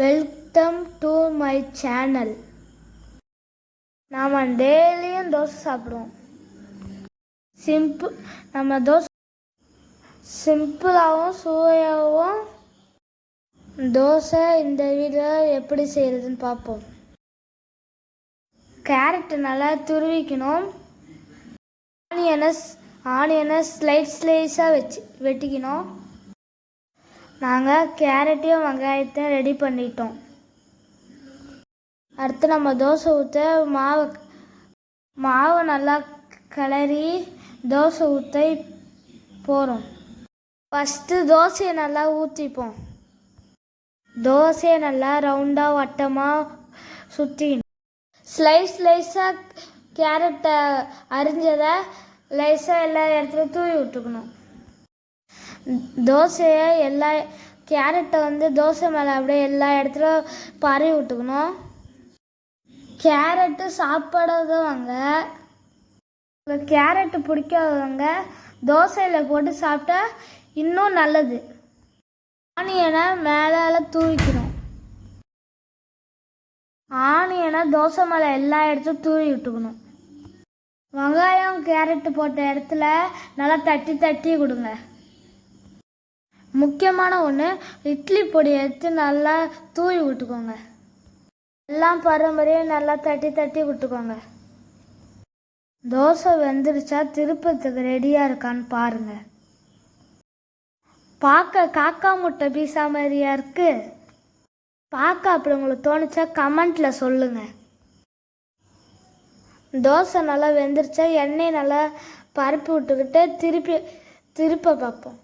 Welcome to my channel. நாம் டெய்லியும் தோசை சாப்பிடுவோம். நம்ம தோசை சிம்பிளாகவும் சுவையாகவும் தோசை இந்த வீடியோவில் எப்படி செய்கிறதுன்னு பார்ப்போம். கேரட்டு நல்லா துருவிக்கணும். ஆனியனை ஸ்லைஸாக வெட்டிக்கணும். நாங்கள் கேரட்டையும் வெங்காயத்தையும் ரெடி பண்ணிட்டோம். அடுத்து நம்ம தோசை ஊற்ற மாவு நல்லா கிளறி தோசை ஊற்ற போகிறோம். ஃபஸ்ட்டு தோசையை நல்லா ஊற்றிப்போம். தோசையை நல்லா ரவுண்டாக வட்டமாக சுற்றிக்கணும். ஸ்லைஸாக கேரட்டை அரிஞ்சதை லைஸாக எல்லா இடத்துலையும் தூவி விட்டுக்கணும். தோசையை கேரட்டை தோசை மேலே அப்படியே எல்லா இடத்துலையும் பரவி விட்டுக்கணும். கேரட்டு சாப்பிடாதவங்க, கேரட்டு பிடிக்காதவங்க தோசையில் போட்டு சாப்பிட்டா இன்னும் நல்லது. ஆனியனை மேலே தூவிக்கணும். ஆனியனை தோசை மேலே எல்லா இடத்துலையும் தூவி விட்டுக்கணும். வெங்காயம் கேரட்டு போட்ட இடத்துல நல்லா தட்டி கொடுங்க. முக்கியமான ஒன்று, இட்லி பொடி எடுத்து நல்லா தூவி விட்டுக்கோங்க. எல்லாம் பரம்பரையும் நல்லா தட்டி விட்டுக்கோங்க. தோசை வெந்துருச்சா திருப்பத்துக்கு ரெடியாக இருக்கான்னு பாருங்க. பார்க்க காக்கா முட்டை பீஸா மாதிரியா இருக்கு? பார்க்க அப்படி உங்களுக்கு தோணுச்சா கமெண்ட்டில் சொல்லுங்கள். தோசை நல்லா வெந்துருச்சா எண்ணெய் நல்லா பரப்பி விட்டுக்கிட்டு திருப்ப பார்ப்போம்.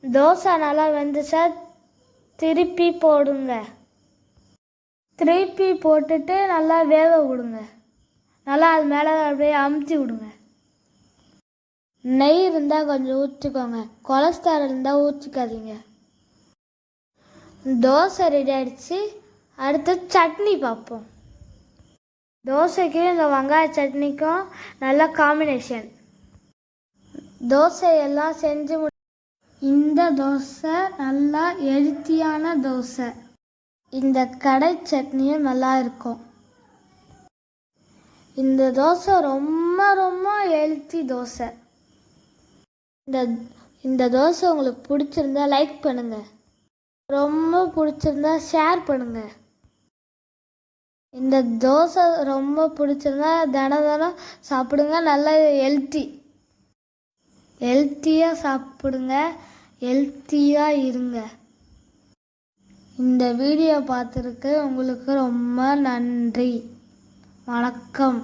தோசை நல்லா வெந்துச்சா திருப்பி போடுங்க. திருப்பி போட்டுட்டு நல்லா வேக விடுங்க. நல்லா அது மேலே அப்படியே அமுத்தி விடுங்க. நெய் இருந்தால் கொஞ்சம் ஊற்றிக்கோங்க. கொலஸ்ட்ரால் இருந்தால் ஊற்றிக்காதீங்க. தோசை ரெடி ஆகிடுச்சு. அடுத்து சட்னி பார்ப்போம். தோசைக்கும் இந்த வெங்காய சட்னிக்கும் நல்ல காம்பினேஷன். தோசையெல்லாம் செஞ்சு இந்த தோசை நல்லா ஹெல்த்தியான தோசை. இந்த கடை சட்னியும் நல்லா இருக்கும். இந்த தோசை ரொம்ப ரொம்ப ஹெல்த்தி தோசை. இந்த தோசை உங்களுக்கு பிடிச்சிருந்தா லைக் பண்ணுங்க. ரொம்ப பிடிச்சிருந்தா ஷேர் பண்ணுங்க. இந்த தோசை ரொம்ப பிடிச்சிருந்தா தினம் சாப்பிடுங்க. நல்லா ஹெல்த்தியாக சாப்பிடுங்க. ஹெல்த்தியாக இருங்க. இந்த வீடியோ பார்த்துருக்கு உங்களுக்கு ரொம்ப நன்றி. வணக்கம்.